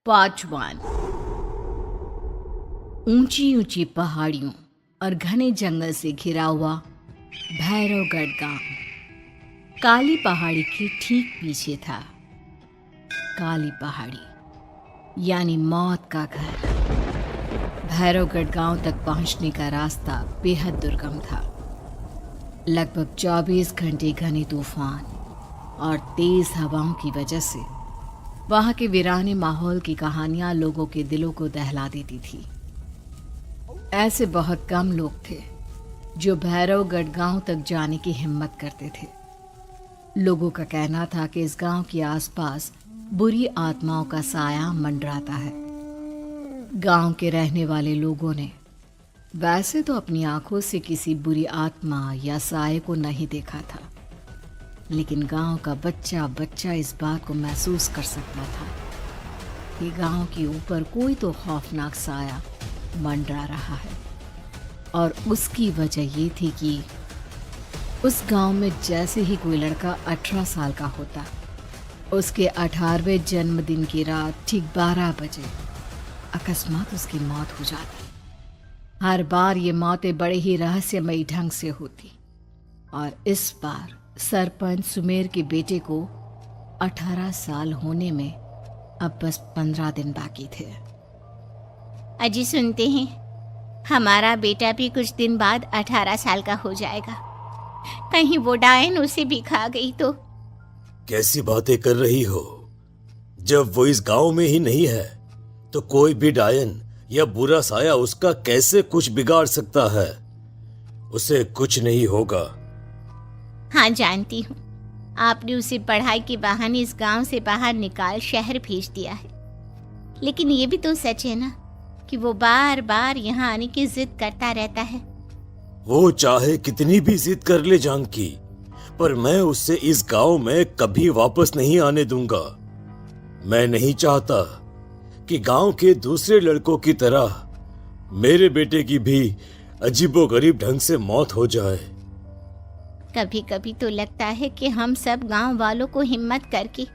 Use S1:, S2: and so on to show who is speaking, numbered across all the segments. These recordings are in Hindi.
S1: पाचवान। ऊंची ऊंची पहाड़ियों और घने जंगल से घिरा हुआ भैरवगढ़ गांव काली पहाड़ी के ठीक पीछे था। काली पहाड़ी यानी मौत का घर। भैरवगढ़ गांव तक पहुंचने का रास्ता बेहद दुर्गम था। लगभग 24 घंटे घने तूफान और तेज हवाओं की वजह से वहां के वीराने माहौल की कहानियां लोगों के दिलों को दहला देती थी। ऐसे बहुत कम लोग थे जो भैरवगढ़ गांव तक जाने की हिम्मत करते थे। लोगों का कहना था कि इस गांव के आसपास बुरी आत्माओं का साया मंडराता है। गांव के रहने वाले लोगों ने वैसे तो अपनी आंखों से किसी बुरी आत्मा या साये को नहीं देखा था, लेकिन गांव का बच्चा बच्चा इस बात को महसूस कर सकता था कि गांव के ऊपर कोई तो खौफनाक साया मंडरा रहा है। और उसकी वजह ये थी कि उस गांव में जैसे ही कोई लड़का 18 साल का होता, उसके 18वें जन्मदिन की रात ठीक 12 बजे अकस्मात उसकी मौत हो जाती। हर बार ये मौतें बड़े ही रहस्यमयी ढंग से होती और इस बार सरपंच सुमेर के बेटे को 18 साल होने में अब बस 15 दिन बाकी थे।
S2: अजी सुनते हैं, हमारा बेटा भी कुछ दिन बाद 18 साल का हो जाएगा। कहीं वो डायन उसे भी खा गई तो?
S3: कैसी बातें कर रही हो? जब वो इस गांव में ही नहीं है तो कोई भी डायन या बुरा साया उसका कैसे कुछ बिगाड़ सकता है? उसे कुछ नहीं होगा।
S2: हाँ जानती हूँ, आपने उसे पढ़ाई के बहाने इस गांव से बाहर निकाल शहर भेज दिया है, लेकिन ये भी तो सच है ना कि वो बार बार यहाँ आने की जिद करता रहता है।
S3: वो चाहे कितनी भी जिद कर ले जानकी, पर मैं उससे इस गांव में कभी वापस नहीं आने दूंगा। मैं नहीं चाहता कि गांव के दूसरे लड़कों की तरह मेरे बेटे की भी अजीबोगरीब ढंग से मौत हो जाए।
S2: कभी कभी तो लगता है कि हम सब गांव वालों को हिम्मत करके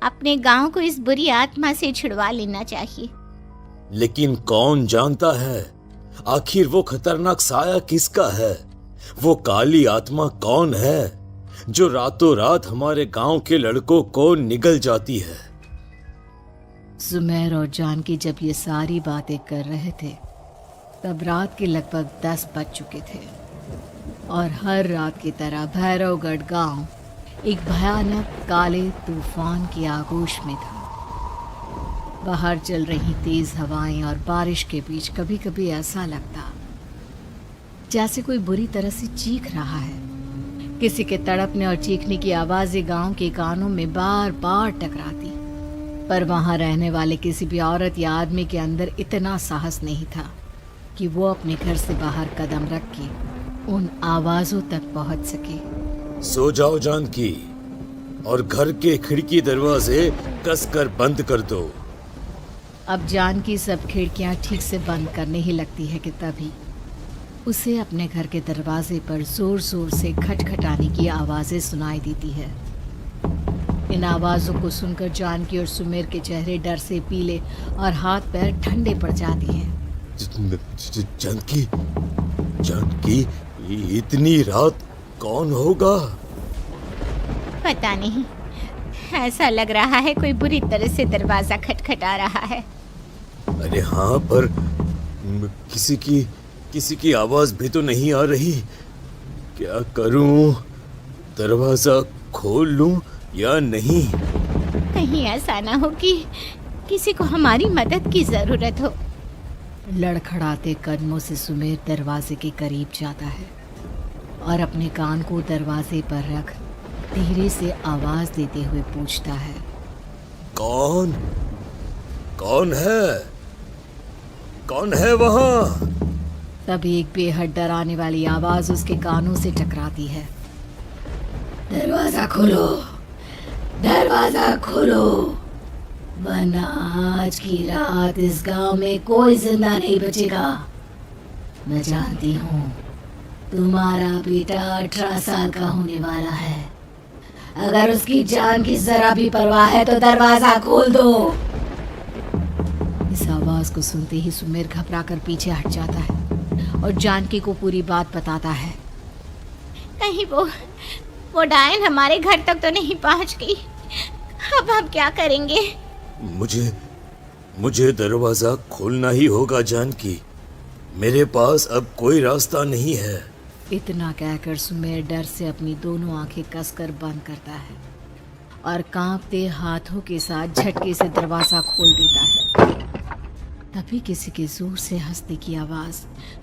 S2: अपने गांव को इस बुरी आत्मा से छुड़वा लेना चाहिए।
S3: लेकिन कौन जानता है आखिर वो खतरनाक साया किसका है? वो काली आत्मा कौन है जो रातों रात हमारे गांव के लड़कों को निगल जाती है?
S1: सुमेर और जानकी जब ये सारी बातें कर रहे थे तब रात के लगभग 10 बज चुके थे और हर रात की तरह भैरवगढ़ गांव एक भयानक काले तूफान की आगोश में था। बाहर चल रही तेज हवाएं और बारिश के बीच कभी कभी ऐसा लगता जैसे कोई बुरी तरह से चीख रहा है। किसी के तड़पने और चीखने की आवाजें गांव के कानों में बार बार टकराती, पर वहां रहने वाले किसी भी औरत या आदमी के अंदर इतना साहस नहीं था कि वो अपने घर से बाहर कदम रख के उन आवाजों तक पहुंच सके।
S3: सो जाओ जानकी और घर के खिड़की दरवाजे कसकर बंद कर दो।
S1: अब जानकी सब खिड़कियां ठीक से बंद करने ही लगती है कि तभी उसे अपने घर के दरवाजे पर जोर जोर से खटखटाने की आवाजें सुनाई देती है। इन आवाजों को सुनकर जानकी और सुमेर के चेहरे डर से पीले और हाथ पैर ठंडे पड़ जाते हैं।
S3: जानकी, जानकी, इतनी रात कौन होगा?
S2: पता नहीं, ऐसा लग रहा है कोई बुरी तरह से दरवाजा खटखटा रहा है।
S3: अरे हाँ, पर किसी की आवाज भी तो नहीं आ रही। क्या करूं? दरवाजा खोल लूं या नहीं?
S2: कहीं ऐसा ना हो कि किसी को हमारी मदद की जरूरत हो।
S1: लड़खड़ाते कदमों से सुमेर दरवाजे के करीब जाता है और अपने कान को दरवाजे पर रख धीरे से आवाज देते हुए पूछता है,
S3: कौन? कौन है? कौन है वहां?
S1: तभी एक बेहद डराने वाली आवाज उसके कानों से टकराती है। दरवाजा खोलो, दरवाजा खोलो, वरना आज की रात इस गांव में कोई जिंदा नहीं बचेगा। मैं जानती हूँ तुम्हारा बेटा 18 साल का होने वाला है। अगर उसकी जान की जरा भी परवाह है तो दरवाजा खोल दो। आवाज को सुनते ही सुमेर घबरा कर पीछे हट जाता है और जानकी को पूरी बात बताता है।
S2: कहीं वो डायन हमारे घर तक तो नहीं पहुंच गई? अब हम क्या करेंगे?
S3: मुझे दरवाजा खोलना ही होगा जानकी। मेरे पास अब कोई रास्ता नहीं है।
S1: इतना कहकर सुमेर डर से अपनी दोनों आंखें कसकर बंद करता है और कांपते हाथों के साथ झटके से दरवाजा खोल देता है। तभी किसी के जोर से हंसने की आवाज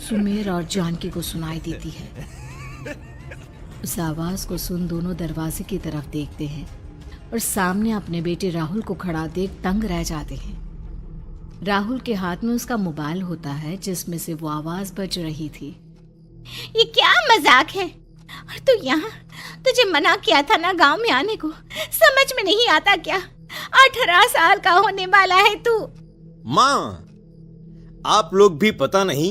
S1: सुमेर और जानकी को सुनाई देती है। उस आवाज को सुन दोनों दरवाजे की तरफ देखते हैं और सामने अपने बेटे राहुल को खड़ा देख दंग रह जाते हैं। राहुल के हाथ में उसका मोबाइल होता है जिसमें से वो आवाज बज रही थी।
S2: ये क्या मजाक है? और तू यहाँ, तुझे मना किया था ना गांव में आने को, समझ में नहीं आता क्या? 18 साल का होने वाला है तू।
S3: माँ, आप लोग भी पता नहीं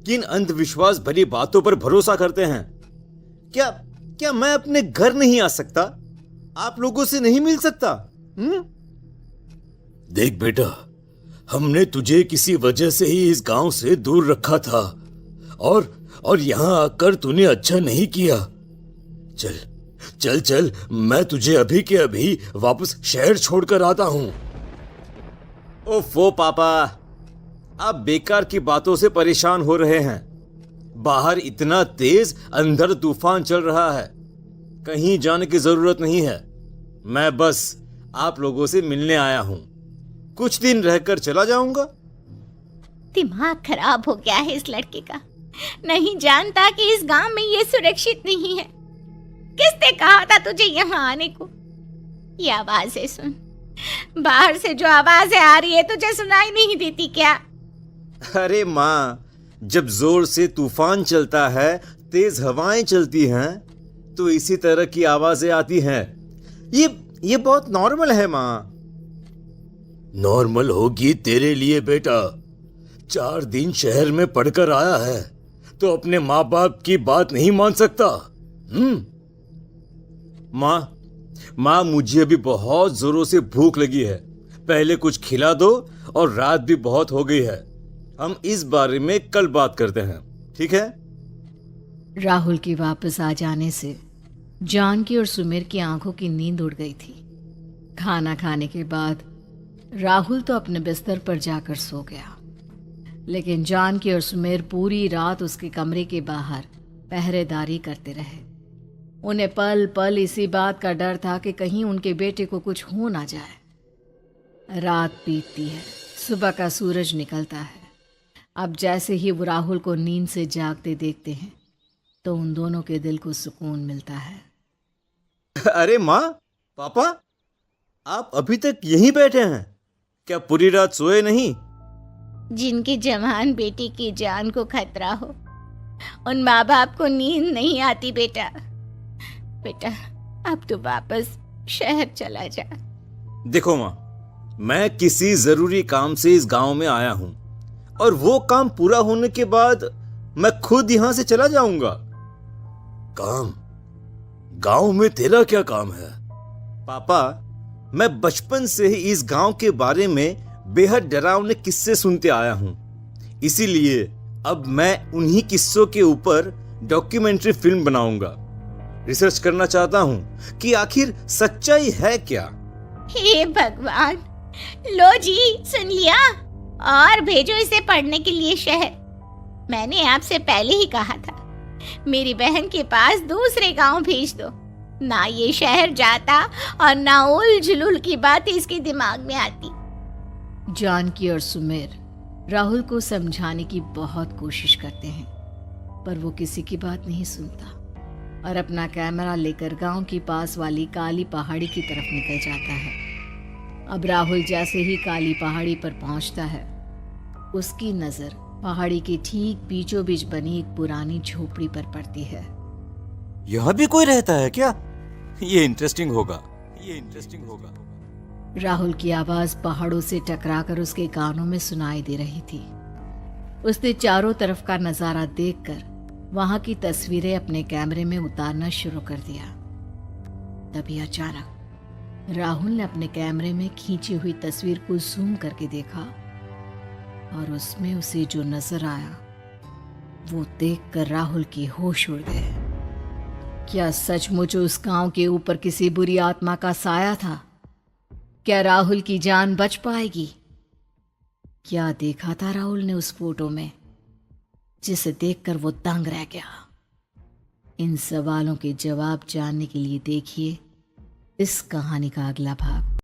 S3: किन अंधविश्वास भरी बातों पर भरोसा करते हैं। क्या मैं अपने घर नहीं आ सकता? आप लोगों से नहीं मिल सकता? देख बेटा, हमने तुझे किसी वजह से ही इस गांव से दूर रखा था और यहां आकर तूने अच्छा नहीं किया। चल, मैं तुझे अभी के अभी वापस शहर छोड़कर आता हूं। ओफो पापा, आप बेकार की बातों से परेशान हो रहे हैं। बाहर इतना तेज अंधर तूफान चल रहा है, कहीं जाने की जरूरत नहीं है। मैं बस आप लोगों से मिलने आया हूं, कुछ दिन रहकर चला जाऊंगा।
S2: दिमाग खराब हो गया है इस लड़के का, नहीं जानता कि इस गांव में ये सुरक्षित नहीं है। किसने कहा था तुझे यहाँ आने को? ये आवाजें सुन, बाहर से जो आवाजें आ रही है तुझे सुनाई नहीं देती क्या?
S3: अरे माँ, जब जोर से तूफान चलता है, तेज हवाएं चलती हैं, तो इसी तरह की आवाजें आती हैं। ये बहुत नॉर्मल है माँ। नॉर्मल होगी तेरे लिए बेटा। 4 दिन शहर में पढ़कर आया है तो अपने माँ बाप की बात नहीं मान सकता। माँ, मुझे अभी बहुत जोरों से भूख लगी है, पहले कुछ खिला दो, और रात भी बहुत हो गई है। हम इस बारे में कल बात करते हैं, ठीक है?
S1: राहुल के वापस आ जाने से जानकी और सुमेर की आंखों की नींद उड़ गई थी। खाना खाने के बाद राहुल तो अपने बिस्तर पर जाकर सो गया, लेकिन जानकी और सुमेर पूरी रात उसके कमरे के बाहर पहरेदारी करते रहे। उन्हें पल पल इसी बात का डर था कि कहीं उनके बेटे को कुछ हो ना जाए। रात बीतती है, सुबह का सूरज निकलता है। अब जैसे ही वो राहुल को नींद से जागते देखते हैं तो उन दोनों के दिल को सुकून मिलता है।
S3: अरे माँ, पापा, आप अभी तक यहीं बैठे हैं? क्या पूरी रात सोए नहीं?
S2: जिनकी जवान बेटी की जान को खतरा हो, उन माँ बाप को नींद नहीं आती बेटा। अब तो वापस शहर चला जा।
S3: देखो माँ, मैं किसी जरूरी काम से इस गांव में आया हूं, और वो काम पूरा होने के बाद मैं खुद यहां से चला जाऊंगा। काम? गांव में तेरा क्या काम है? पापा, मैं बचपन से ही इस गांव के बारे में बेहद डरावने किस्से सुनते आया हूं, इसीलिए अब मैं उन्हीं किस्सों के ऊपर डॉक्यूमेंट्री फिल्म बनाऊंगा। रिसर्च करना चाहता हूं कि आखिर सच्चाई है क्या।
S2: हे भगवान, लो जी, सुन लिया, और भेजो इसे पढ़ने के लिए शहर। मैंने आपसे पहले ही कहा था, मेरी बहन के पास दूसरे गांव भेज दो। ना ये शहर जाता और ना उल झुलुल की बात इसके दिमाग में आती।
S1: जानकी और सुमेर राहुल को समझाने की बहुत कोशिश करते हैं, पर वो किसी की बात नहीं सुनता और अपना कैमरा लेकर गांव के पास वाली काली पहाड़ी की तरफ निकल जाता है। अब राहुल जैसे ही काली पहाड़ी पर पहुंचता है, उसकी नजर पहाड़ी के ठीक बीचों बीच बनी एक पुरानी झोपड़ी पर पड़ती है।
S4: यहाँ भी कोई रहता है क्या? ये इंटरेस्टिंग होगा।
S1: राहुल की आवाज पहाड़ों से टकराकर उसके कानों में सुनाई दे रही थी। उसने चारों तरफ का नजारा देखकर वहां की तस्वीरें अपने कैमरे में उतारना शुरू कर दिया। तभी अचानक राहुल ने अपने कैमरे में खींची हुई तस्वीर को जूम करके देखा और उसमें उसे जो नजर आया वो देखकर राहुल के होश उड़ गए। क्या सचमुच उस गांव के ऊपर किसी बुरी आत्मा का साया था? क्या राहुल की जान बच पाएगी? क्या देखा था राहुल ने उस फोटो में जिसे देखकर वो दंग रह गया? इन सवालों के जवाब जानने के लिए देखिए इस कहानी का अगला भाग।